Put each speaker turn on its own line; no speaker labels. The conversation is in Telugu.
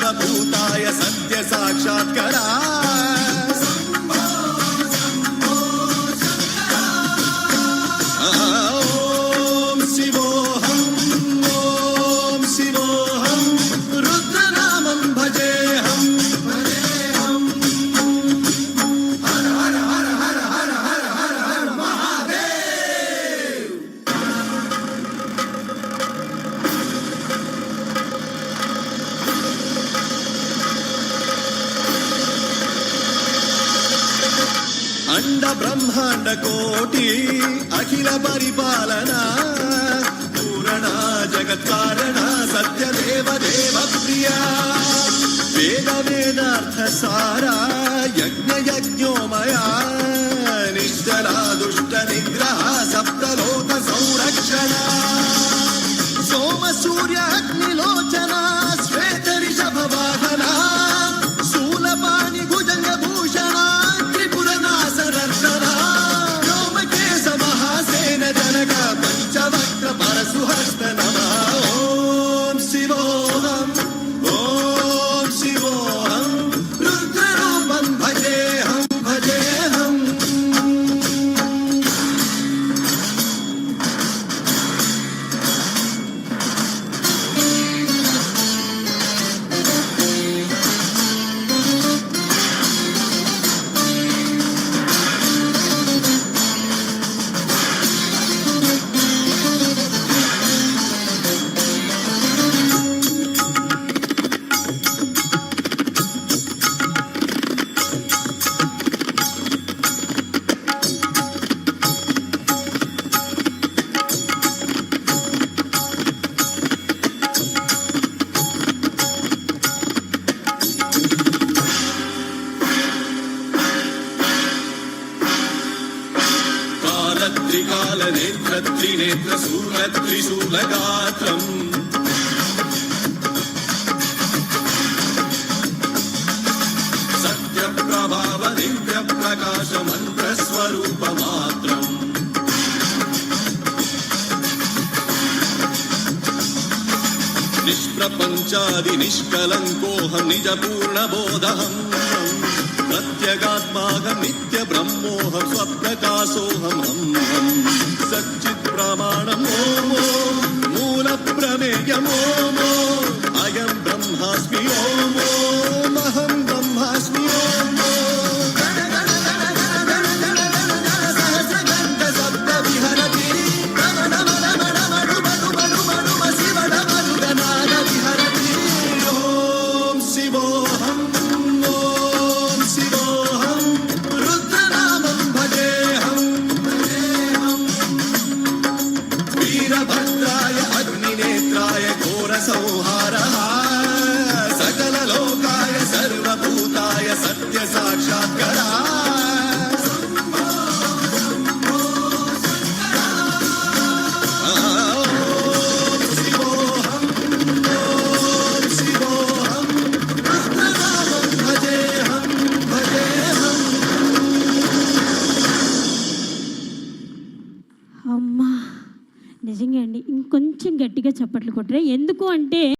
సర్వభూతాయ సత్య సాక్షాత్కరా అండ బ్రహ్మాండ కోటి అఖిల పరిపాలన పూరణ జగత్కారణ సత్యదేవ దేవ ప్రియ వేద వేదార్థ సారా యజ్ఞ యజ్ఞోమయా నిశ్చల దుష్ట నిగ్రహ సప్తలోక సంరక్షణ సోమ సూర్య అగ్నిలోచన శ్వేత రిషభ వాహన శూలపాణి భుజంగ భూషణ పంచవక్ర పరశుహస్త నమః ఓం శివోహం ఓం శివోహం రుద్రరూపం భజేహం భజేహం త్రికాల నేత్ర త్రినేత్ర శూల త్రిశూలగాత్రం సత్య ప్రభావ దివ్య ప్రకాశ మంత్ర స్వరూప మాత్రం నిష్ప్రపంచాది నిష్కలంకోహం నిజ పూర్ణ బోధహం ప్రత్యేగాత్మాహం నిత్య బ్రహ్మోహం స్వప్రకాశోహం హం సచ్చిత్ ప్రమాణం ఓమో మూల ప్రమేయమో అయం బ్రహ్మాస్మి ఓమో మహం బ్రహ్మాస్మి ఓమో వీరభద్రాయ అగ్నినేత్రాయ ఘోర సంహారః సకల లోకాయ సర్వభూతాయ సత్య సాక్షాత్కరా
అమ్మా నిజంగా అండి ఇంకొంచెం గట్టిగా చప్పట్లు కొట్టరే ఎందుకు అంటే